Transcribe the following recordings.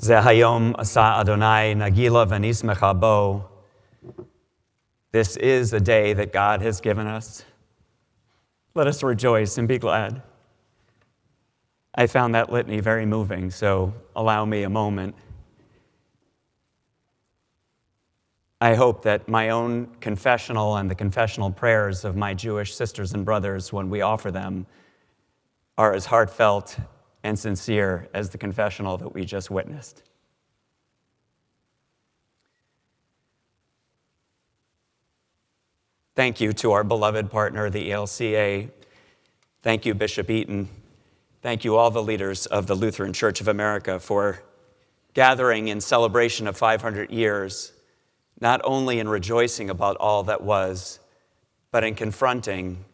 Zehayom asa Adonai nagila v'nismecha bo. This is a day that God has given us. Let us rejoice and be glad. I found that litany very moving, so allow me a moment. I hope that my own confessional and the confessional prayers of my Jewish sisters and brothers, when we offer them, are as heartfelt and sincere as the confessional that we just witnessed. Thank you to our beloved partner, the ELCA. Thank you, Bishop Eaton. Thank you, all the leaders of the Lutheran Church of America, for gathering in celebration of 500 years, not only in rejoicing about all that was, but in confronting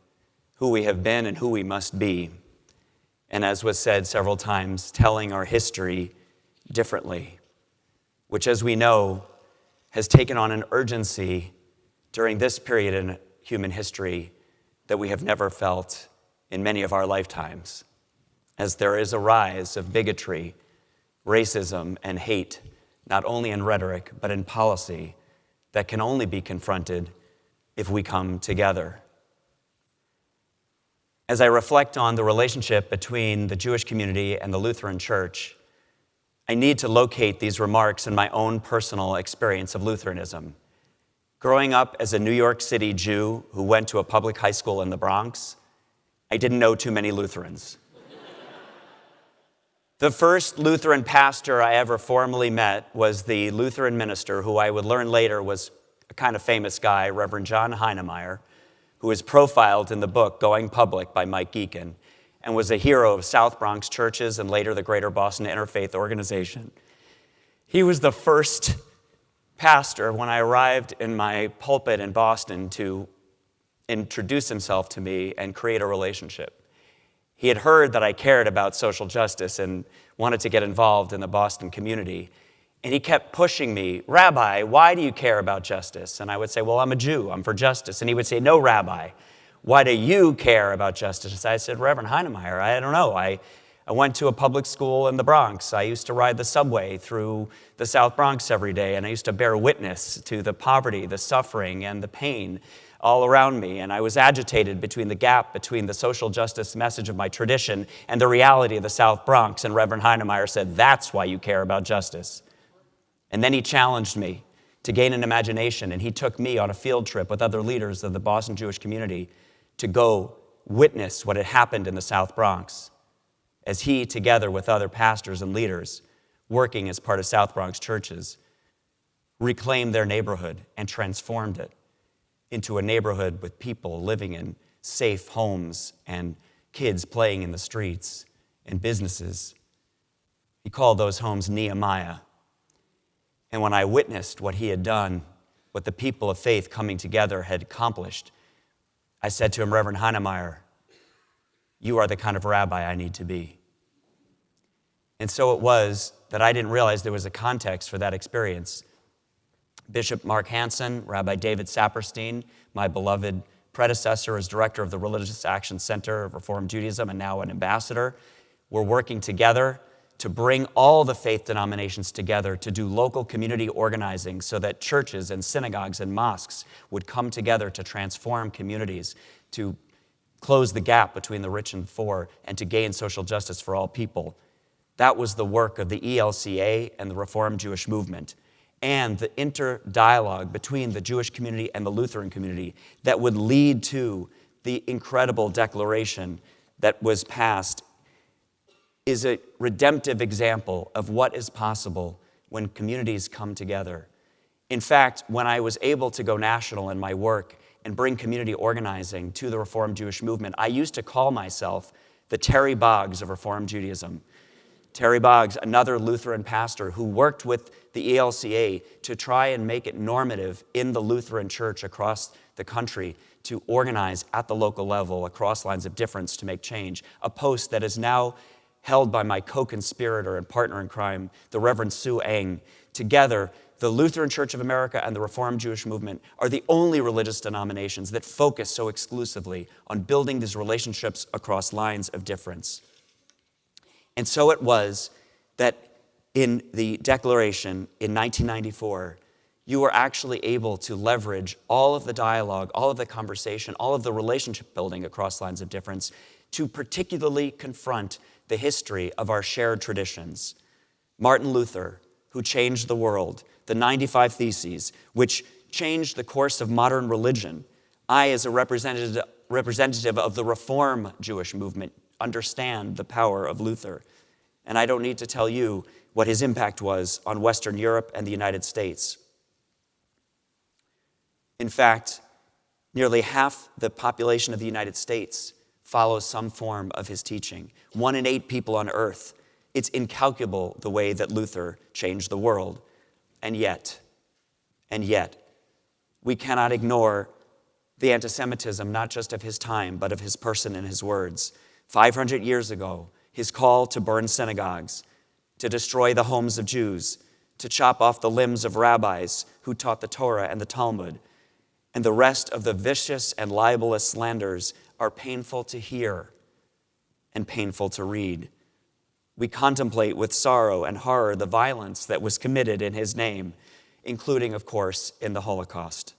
who we have been and who we must be. And as was said several times, telling our history differently, which, as we know, has taken on an urgency during this period in human history that we have never felt in many of our lifetimes, as there is a rise of bigotry, racism, and hate, not only in rhetoric, but in policy, that can only be confronted if we come together. As I reflect on the relationship between the Jewish community and the Lutheran Church, I need to locate these remarks in my own personal experience of Lutheranism. Growing up as a New York City Jew who went to a public high school in the Bronx, I didn't know too many Lutherans. The first Lutheran pastor I ever formally met was the Lutheran minister, who I would learn later was a kind of famous guy, Reverend John Heinemeyer, who is profiled in the book Going Public by Mike Geekin, and was a hero of South Bronx churches and later the Greater Boston Interfaith Organization. He was the first pastor, when I arrived in my pulpit in Boston, to introduce himself to me and create a relationship. He had heard that I cared about social justice and wanted to get involved in the Boston community. And he kept pushing me, "Rabbi, why do you care about justice?" And I would say, "Well, I'm a Jew, I'm for justice." And he would say, "No, Rabbi, why do you care about justice?" I said, "Reverend Heinemeyer, I don't know. I went to a public school in the Bronx. I used to ride the subway through the South Bronx every day, and I used to bear witness to the poverty, the suffering, and the pain all around me. And I was agitated between the gap between the social justice message of my tradition and the reality of the South Bronx." And Reverend Heinemeyer said, "That's why you care about justice." And then he challenged me to gain an imagination, and he took me on a field trip with other leaders of the Boston Jewish community to go witness what had happened in the South Bronx, as he, together with other pastors and leaders working as part of South Bronx churches, reclaimed their neighborhood and transformed it into a neighborhood with people living in safe homes and kids playing in the streets and businesses. He called those homes Nehemiah. And when I witnessed what he had done, what the people of faith coming together had accomplished, I said to him, "Reverend Heinemeyer, you are the kind of rabbi I need to be." And so it was that I didn't realize there was a context for that experience. Bishop Mark Hansen, Rabbi David Saperstein, my beloved predecessor as director of the Religious Action Center of Reform Judaism and now an ambassador, were working together to bring all the faith denominations together to do local community organizing so that churches and synagogues and mosques would come together to transform communities, to close the gap between the rich and poor, and to gain social justice for all people. That was the work of the ELCA and the Reformed Jewish movement, and the interdialogue between the Jewish community and the Lutheran community that would lead to the incredible declaration that was passed is a redemptive example of what is possible when communities come together. In fact, when I was able to go national in my work and bring community organizing to the Reformed Jewish movement, I used to call myself the Terry Boggs of Reformed Judaism. Terry Boggs, another Lutheran pastor who worked with the ELCA to try and make it normative in the Lutheran Church across the country to organize at the local level across lines of difference to make change, a post that is now held by my co-conspirator and partner in crime, the Reverend Sue Eng. Together, the Lutheran Church of America and the Reformed Jewish movement are the only religious denominations that focus so exclusively on building these relationships across lines of difference. And so it was that in the Declaration in 1994, you were actually able to leverage all of the dialogue, all of the conversation, all of the relationship building across lines of difference to particularly confront the history of our shared traditions. Martin Luther, who changed the world, the 95 Theses, which changed the course of modern religion. I, as a representative of the Reform Jewish movement, understand the power of Luther. And I don't need to tell you what his impact was on Western Europe and the United States. In fact, nearly half the population of the United States follows some form of his teaching. 1 in 8 people on earth. It's incalculable the way that Luther changed the world. And yet, we cannot ignore the anti-Semitism, not just of his time, but of his person and his words. 500 years ago, his call to burn synagogues, to destroy the homes of Jews, to chop off the limbs of rabbis who taught the Torah and the Talmud, and the rest of the vicious and libelous slanders are painful to hear and painful to read. We contemplate with sorrow and horror the violence that was committed in his name, including, of course, in the Holocaust.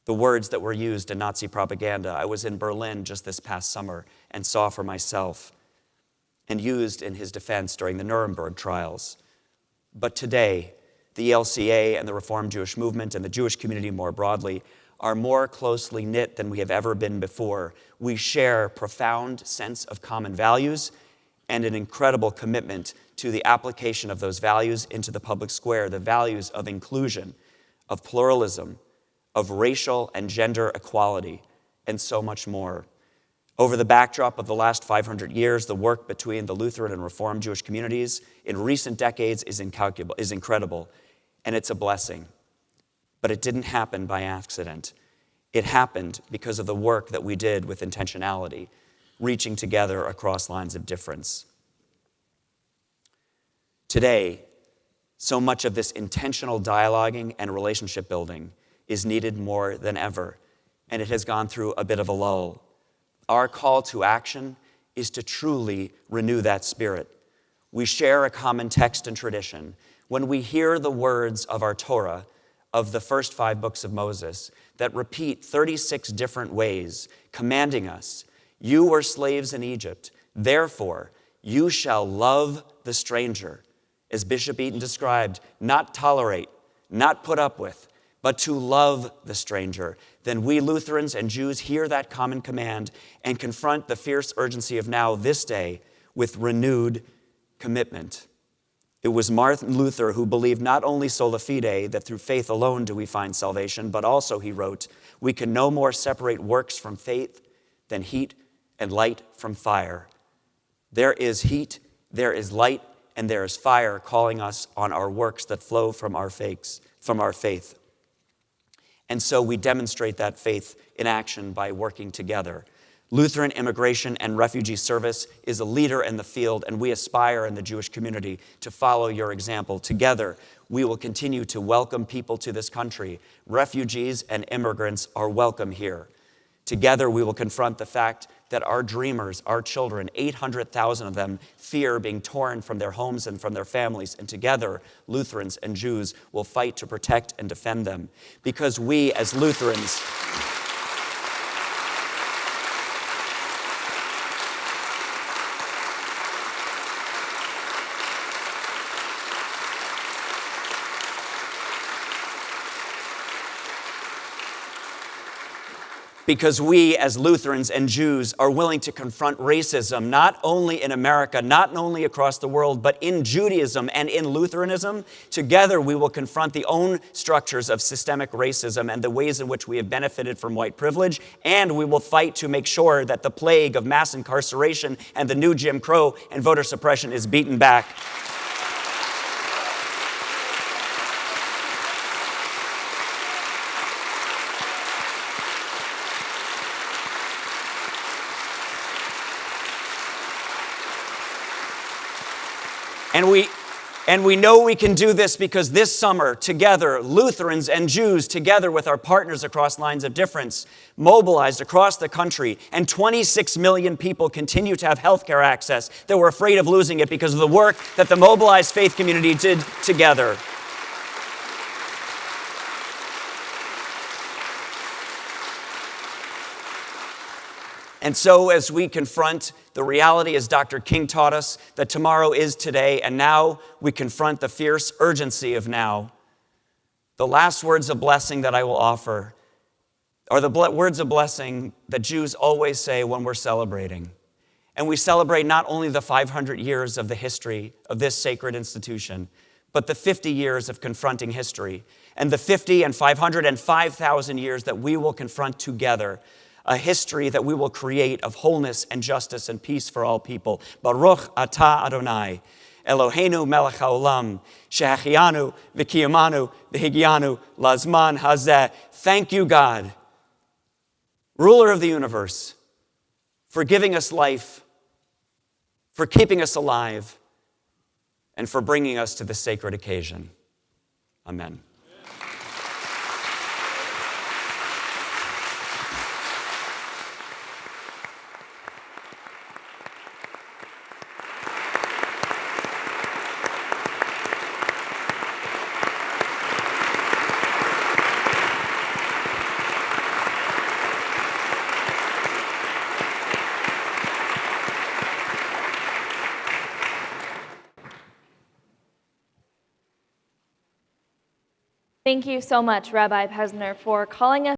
The words that were used in Nazi propaganda, I was in Berlin just this past summer and saw for myself, and used in his defense during the Nuremberg trials. But today, the ELCA and the Reformed Jewish movement and the Jewish community more broadly are more closely knit than we have ever been before. We share a profound sense of common values and an incredible commitment to the application of those values into the public square, the values of inclusion, of pluralism, of racial and gender equality, and so much more. Over the backdrop of the last 500 years, the work between the Lutheran and Reformed Jewish communities in recent decades is incredible, and it's a blessing. But it didn't happen by accident. It happened because of the work that we did with intentionality, reaching together across lines of difference. Today, so much of this intentional dialoguing and relationship building is needed more than ever, and it has gone through a bit of a lull. Our call to action is to truly renew that spirit. We share a common text and tradition. When we hear the words of our Torah, of the first 5 books of Moses, that repeat 36 different ways, commanding us, you were slaves in Egypt, therefore you shall love the stranger. As Bishop Eaton described, not tolerate, not put up with, but to love the stranger. Then we Lutherans and Jews hear that common command and confront the fierce urgency of now, this day, with renewed commitment. It was Martin Luther who believed not only sola fide, that through faith alone do we find salvation, but also, he wrote, we can no more separate works from faith than heat and light from fire. There is heat, there is light, and there is fire calling us on our works that flow from our faith. And so we demonstrate that faith in action by working together. Lutheran Immigration and Refugee Service is a leader in the field, and we aspire in the Jewish community to follow your example. Together, we will continue to welcome people to this country. Refugees and immigrants are welcome here. Together, we will confront the fact that our dreamers, our children, 800,000 of them, fear being torn from their homes and from their families. And together, Lutherans and Jews will fight to protect and defend them. Because we, as Lutherans, and Jews are willing to confront racism, not only in America, not only across the world, but in Judaism and in Lutheranism. Together, we will confront the own structures of systemic racism and the ways in which we have benefited from white privilege, and we will fight to make sure that the plague of mass incarceration and the new Jim Crow and voter suppression is beaten back. And we know we can do this because this summer, together, Lutherans and Jews, together with our partners across lines of difference, mobilized across the country, and 26 million people continue to have healthcare access that were afraid of losing it because of the work that the mobilized faith community did together. And so as we confront the reality, as Dr. King taught us, that tomorrow is today, and now we confront the fierce urgency of now, the last words of blessing that I will offer are the words of blessing that Jews always say when we're celebrating. And we celebrate not only the 500 years of the history of this sacred institution, but the 50 years of confronting history, and the 50 and 500 and 5,000 years that we will confront together, a history that we will create of wholeness and justice and peace for all people. Baruch atah Adonai, Eloheinu melech haolam, shehachianu v'kiyamanu v'higianu lazman hazeh. Thank you, God, ruler of the universe, for giving us life, for keeping us alive, and for bringing us to this sacred occasion. Amen. Thank you so much, Rabbi Pesner, for calling us